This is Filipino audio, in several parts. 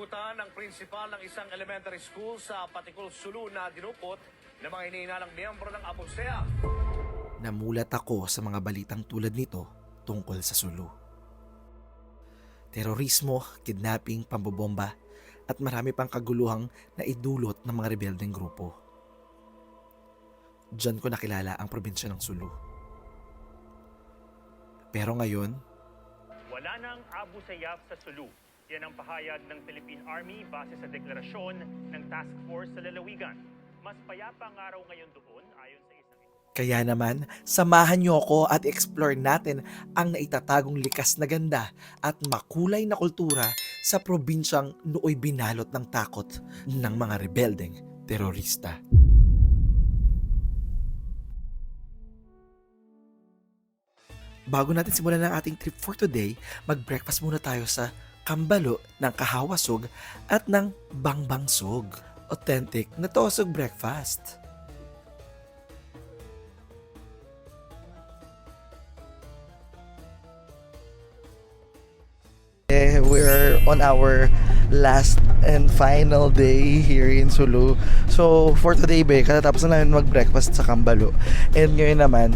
Ng prinsipal ng isang elementary school sa Patikul, Sulu na dinukot ng mga hinihinalang miyembro ng Apusea. Namulat ako sa mga balitang tulad nito tungkol sa Sulu. Terorismo, kidnapping, pambobomba at marami pang kaguluhang na idulot ng mga rebeldeng grupo. Diyan ko nakilala ang probinsya ng Sulu. Pero ngayon, wala nang Abu Sayyaf sa Sulu. Yan ang pahayag ng Philippine Army base sa deklarasyon ng Task Force sa Lalawigan. Mas payapa ang araw ngayon doon ayon sa isang... kaya naman, samahan niyo ako at explore natin ang naitatagong likas na ganda at makulay na kultura sa probinsyang nooy binalot ng takot ng mga rebeldeng terorista. Bago natin simulan ang ating trip for today, mag-breakfast muna tayo sa kambalo ng kahawasog at ng bangbangsog. Authentic na tosog breakfast. We're on our last and final day here in Sulu. So for today, katatapos na namin mag-breakfast sa Kambalo. And ngayon naman,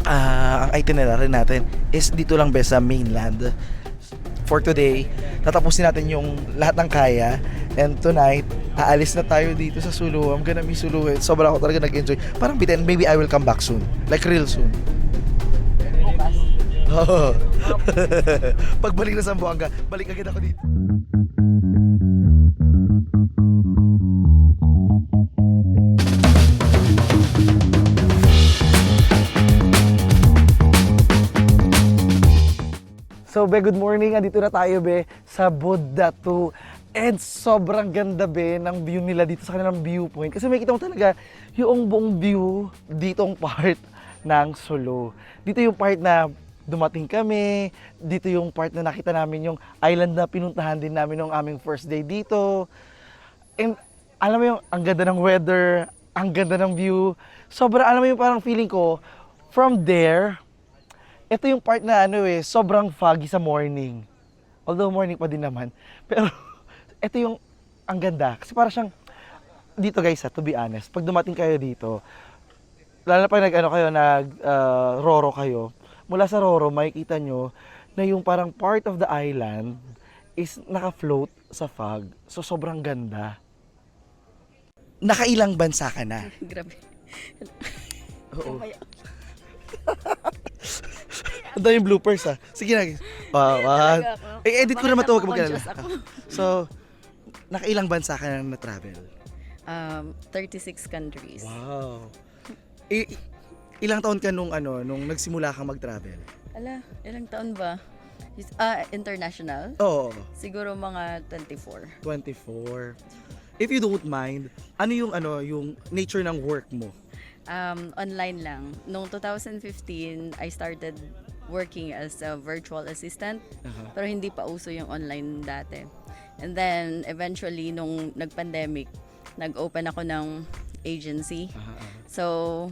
ang itinerary natin is dito lang sa mainland. For today, tatapusin natin yung lahat ng kaya. And tonight, aalis na tayo dito sa Sulu. I'm gonna miss Sulu. Sobrang ako talaga nag-enjoy. Parang bitin, maybe I will come back soon. Like real soon. Oo. Pagbalik na sa Zamboanga, balik agad ako dito. So, good morning. Andito na tayo, sa Buddha 2. And sobrang ganda, ng view nila dito sa kanilang viewpoint. Kasi makikita mo talaga yung buong view ditong part ng Sulu. Dito yung part na dumating kami. Dito yung part na nakita namin yung island na pinuntahan din namin nung aming first day dito. And alam mo yung ang ganda ng weather, ang ganda ng view. Sobrang, alam mo yung parang feeling ko, from there, ito yung part na sobrang foggy sa morning. Although morning pa din naman. Pero ito yung ang ganda. Kasi para siyang, dito guys to be honest, pag dumating kayo dito, lalo na pag Roro kayo, mula sa Roro, makikita nyo na yung parang part of the island is naka-float sa fog. So sobrang ganda. Nakailang bansa ka na? Grabe. Oo. Ang daming bloopers Sige na. Edit ko naman ito, huwag ka mag-alala. So, nakailang bansa ka na na-travel? 36 countries. Wow. Ilang taon ka nung nagsimula kang mag-travel? Ala, ilang taon ba? International? Oo. Siguro mga 24. 24. If you don't mind, ano yung nature ng work mo? Online lang. Noong 2015, I started working as a virtual assistant. Pero hindi pa uso yung online dati. And then, eventually, nung nag-pandemic, nag-open ako ng agency. So,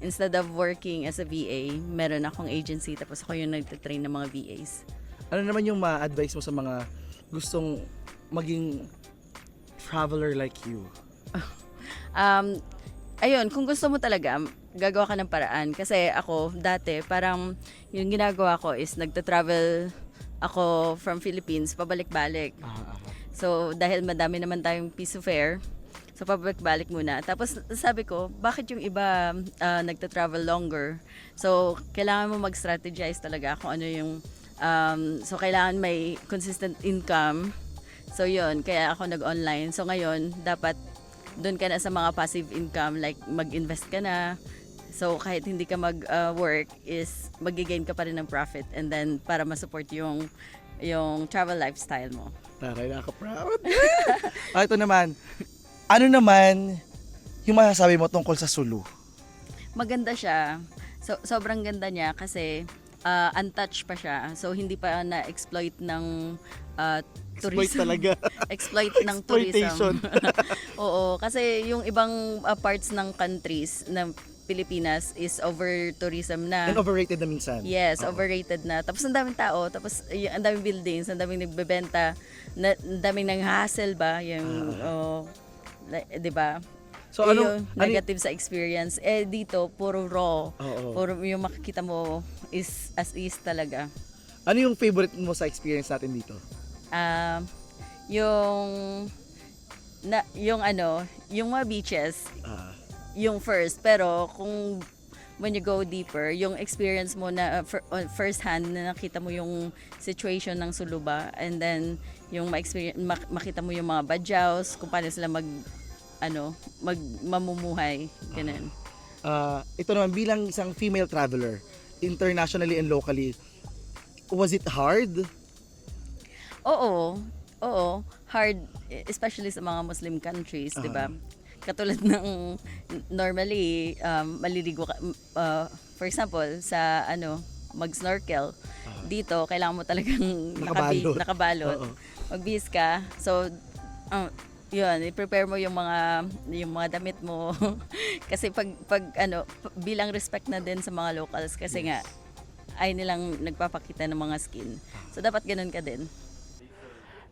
instead of working as a VA, meron akong agency tapos ako yung nagtitrain ng mga VAs. Ano naman yung ma-advise mo sa mga gustong maging traveler like you? Ayun, kung gusto mo talaga, gagawa ka ng paraan. Kasi ako, dati, parang yung ginagawa ko is nagta-travel ako from Philippines, pabalik-balik. So, dahil madami naman tayong piso fare, so pabalik-balik muna. Tapos sabi ko, bakit yung iba nagta-travel longer? So, kailangan mo mag-strategize talaga kung ano yung... so, kailangan may consistent income. So, yun, kaya ako nag-online. So, ngayon, dapat doon ka na sa mga passive income, like mag-invest ka na. So, kahit hindi ka mag-work, is mag-gain ka pa rin ng profit. And then, para ma-support yung travel lifestyle mo. Taray, nakaka-proud. Ito naman, ano naman yung masasabi mo tungkol sa Sulu? Maganda siya. So, sobrang ganda niya kasi untouched pa siya. So, hindi pa na-exploit ng tourism. Talaga. Exploit ng tourism. Oo, kasi yung ibang parts ng countries na Pilipinas is over tourism na. And overrated na minsan. Yes, Oo. overrated na. Tapos ang daming tao, tapos ang daming buildings, ang daming nagbebenta, ang daming nang-hassle ba, yung, 'di ba? So Yung negative sa experience. Dito, puro raw. Oo. Puro yung makikita mo is as is talaga. Ano yung favorite mo sa experience natin dito? Yung yung mga beaches, Ah, yung first, pero kung when you go deeper, yung experience mo na first hand na nakita mo yung situation ng Suluba, and then yung makita mo yung mga badyaws, kung paano sila mamumuhay, ganun. ito naman, bilang isang female traveler, internationally and locally, was it hard? Oo, hard, especially sa mga Muslim countries, 'di ba? Katulad ng normally maliligo ka, for example sa mag-snorkel. Dito kailangan mo talagang nakabalot. Oo. Magbihis ka. So yun, i-prepare mo yung mga damit mo kasi pag bilang respect na din sa mga locals kasi nga ay nilang nagpapakita ng mga skin. So dapat ganun ka din.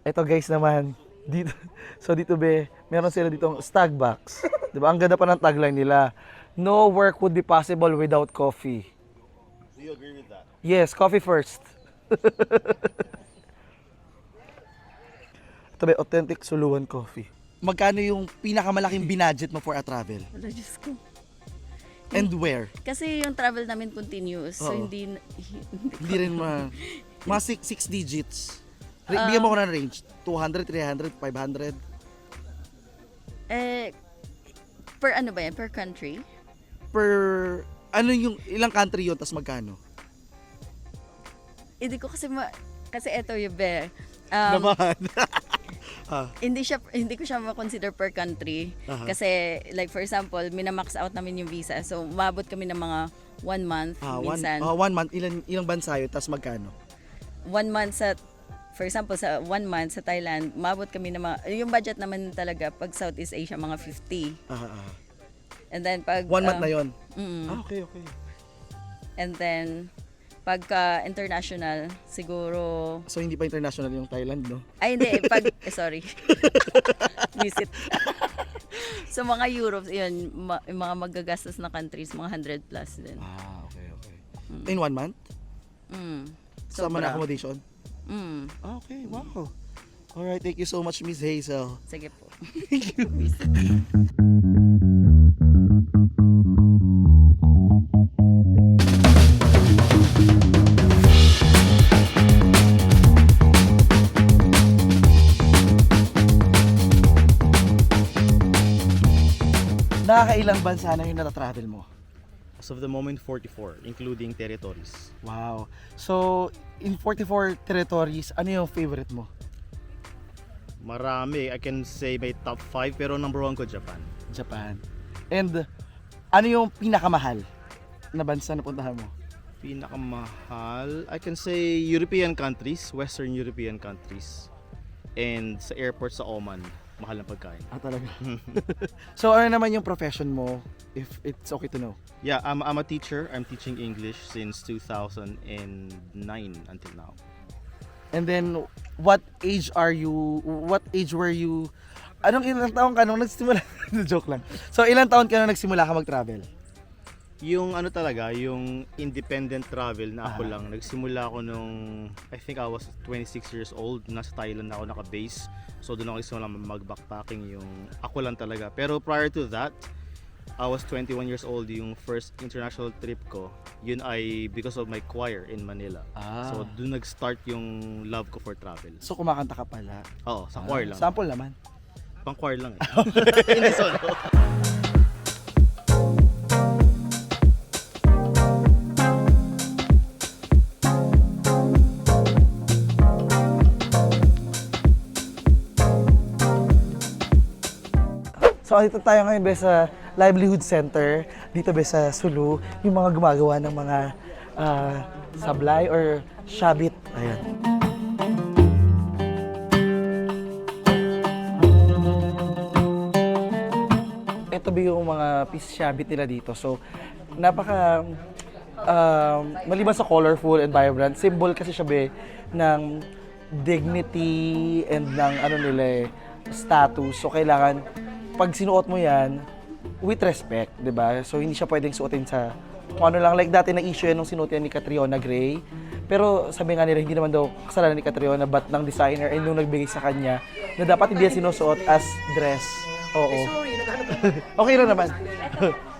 Ito guys naman, dito be, meron sila ditong stag box. 'Di ba? Ang ganda pa ng tagline nila. No work would be possible without coffee. Do you agree with that? Yes, coffee first. Ito be, authentic Suluan coffee. Magkano yung pinakamalaking binudget mo for a travel? Wala, Diyos ko. And where? Kasi yung travel namin continuous, so Oo. hindi Hindi rin mga six digits. Bigyan mo ko ng range. 200, 300, 500. per ano ba yan? Per country? Per, ano yung, ilang country yun, tas magkano? Hindi ko kasi eto yung be. Naman. Hindi ko siya ma-consider per country. Aha. Kasi like for example, minamax out namin yung visa. So umabot kami ng mga 1 month minsan. 1 month, ilang bansa yun, tas magkano? 1 month for example, sa 1 month sa Thailand, umabot kami ng mga, yung budget naman talaga pag Southeast Asia, mga 50. And then pag 1 month na yun? Okay. And then pagka international, siguro So hindi pa international yung Thailand, no? ay hindi, sorry. Visit. So mga Europe, yun, yung mga magagastos na countries, mga 100 plus din. Okay. In 1 month? Sama na Sobra. accommodation? Okay, wow. Alright, thank you so much, Miss Hazel. Sige po. Nakakailang bansa na yung natatravel mo? As of the moment, 44, including territories. Wow. So, in 44 territories, ano yung favorite mo? Marami. I can say may top 5, pero number 1 ko, Japan. Japan. And, ano yung pinakamahal na bansa na puntahan mo? Pinakamahal, I can say European countries, Western European countries. And sa airport sa Oman, mahal ng pagkain. Talaga? So, ano naman yung profession mo, if it's okay to know? Yeah, I'm a teacher. I'm teaching English since 2009 until now. And then, what age were you, ilang taon ka nung nagsimula? Joke lang. So, ilang taon ka nung nagsimula ka mag-travel? Yung ano talaga, yung independent travel na ako lang. Nagsimula ako nung, I think I was 26 years old. Nasa Thailand na ako naka-base. So doon ako nagsimula mag-backpacking, yung ako lang talaga. Pero prior to that, I was 21 years old. Yung first international trip ko, yun ay because of my choir in Manila. So doon nag-start yung love ko for travel. So, kumakanta ka pala? Oo, sa choir lang. Sample naman. Pang choir lang eh. Hindi solo. So, dito tayo ngayon be sa Livelihood Center, dito be sa Sulu, yung mga gumagawa ng mga sablay or shabit. Ayan. Ito ito ba yung mga piece shabit nila dito. So, napaka, maliban sa colorful and vibrant, symbol kasi siya be ng dignity and ng ano nila status. So, kailangan, pag sinuot mo yan, with respect, di ba? So, hindi siya pwedeng suotin sa kung ano lang. Like dati na-issue yan nung sinuot yan ni Catriona Gray. Pero sabi nga nila, hindi naman daw kasalanan ni Catriona, but ng designer and nung nagbigay sa kanya na dapat hindi yan sinusuot as dress. Oo. Okay lang naman.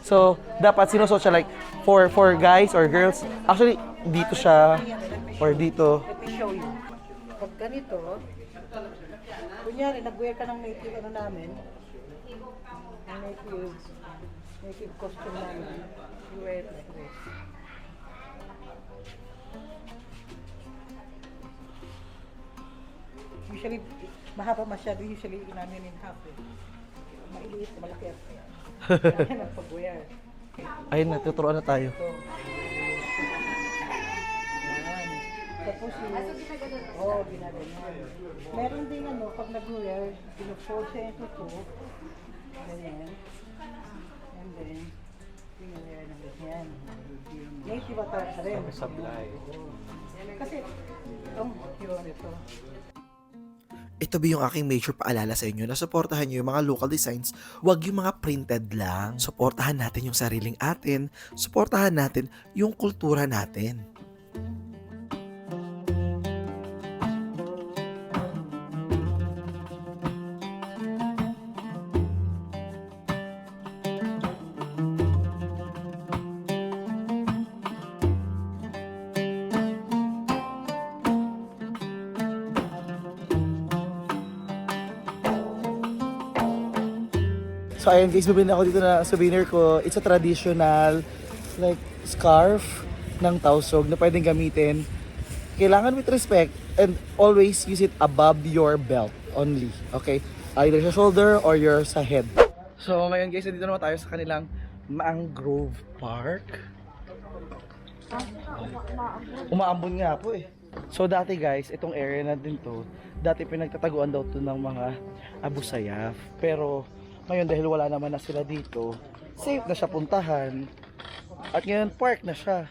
So, dapat sinusuot siya like for guys or girls. Actually, dito siya or dito. Let me show you. Pag ganito, kunyari, nag-wear ka ng native ano namin, ang native costume namin, you wear it like this. Usually, mahaba masyado, usually namin in half eh. Mailiit, malaki at yan ang pag-wear. Ayun na, tuturuan na tayo. Yan. Tapos yung... Oo, ginaganon. Meron din ano, pag nag-wear, pinufold siya into two. Ganyan. And then, pinag-wear ng ganyan. Native attire ka rin. Sablay. Kasi, yun, ito. Ito ba yung aking major paalala sa inyo na supportahan nyo yung mga local designs, wag yung mga printed lang. Supportahan natin yung sariling atin, supportahan natin yung kultura natin. So ayun guys, bumili ako dito na souvenir ko. It's a traditional like scarf ng Tausog na pwedeng gamitin. Kailangan with respect and always use it above your belt only. Okay? Either sa shoulder or your sa head. So ngayon guys, dito naman tayo sa kanilang Mangrove Park. Umaambon nga po eh. So dati guys, itong area na din to, dati pinagtataguan daw to ng mga Abu Sayyaf. Pero ngayon dahil wala naman na sila dito, safe na siya puntahan. At ngayon park na siya.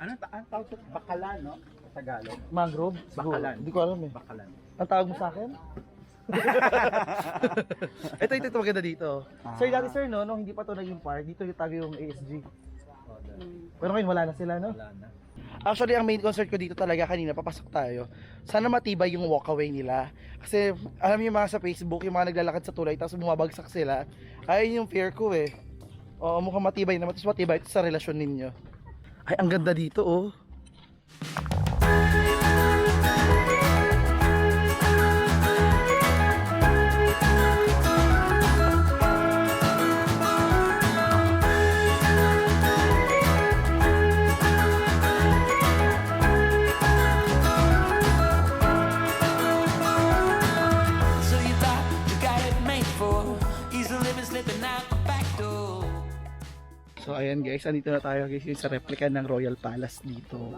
Ano ang tawag ito? Bakalan, no? Sa Tagalog. Mangrove? Siguro. Bakalan. Hindi ko alam eh. Bakalan. Ang tawag mo sa akin? ito maganda dito. Sir, dati sir, no, nung hindi pa to naging park, dito yung tago yung ASG. Pero ngayon wala na sila, no? Wala na. Actually, ang main concern ko dito talaga kanina, papasok tayo. Sana matibay yung walkaway nila. Kasi, alam niyo yung mga sa Facebook, yung mga naglalakad sa tulay, tapos bumabagsak sila. Ayun yung fear ko eh. Oo, mukhang matibay naman. Tapos matibay ito sa relasyon ninyo. Ay, ang ganda dito oh. So ayan guys, andito na tayo guys yung sa replica ng Royal Palace dito.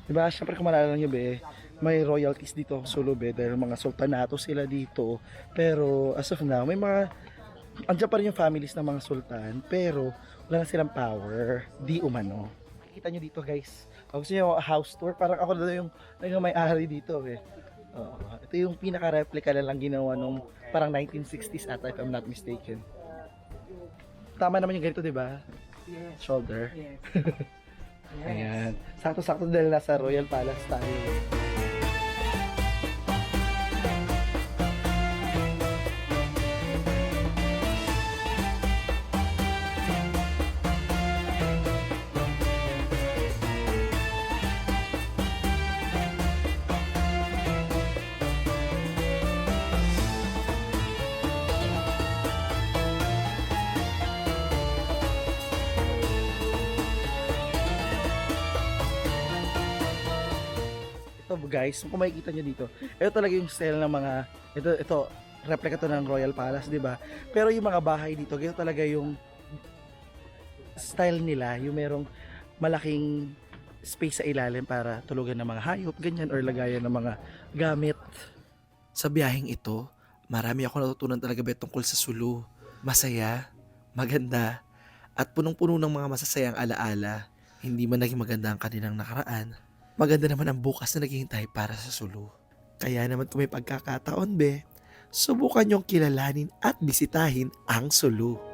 Diba, syempre kung maalala nyo be, may royalties dito Sulube dahil mga sultanato sila dito. Pero as of now, may mga, andyan pa rin yung families ng mga sultan, pero wala na silang power, di umano. Kita nyo dito guys, kung gusto nyo house tour, parang ako na yung may-ari dito eh. Ito yung pinaka-replica na lang ginawa nung parang 1960s ata if I'm not mistaken. Tama naman yung ganito, di ba? Yes. Shoulder. Yes. Ayan. Sakto-sakto dahil nasa Royal Palace tayo. Guys, kung makikita nyo dito, ito talaga yung style ng mga, ito replica to ng Royal Palace, di ba? Pero yung mga bahay dito, ito talaga yung style nila, yung merong malaking space sa ilalim para tulugan ng mga hayop, ganyan, or lagayan ng mga gamit. Sa biyaheng ito, Marami ako natutunan talaga be tungkol sa Sulu. Masaya, maganda, at punong-puno ng mga masasayang alaala. Hindi man naging maganda ang kanilang nakaraan, maganda naman ang bukas na naghihintay para sa Sulu. Kaya naman kung may pagkakataon be, subukan niyong kilalanin at bisitahin ang Sulu.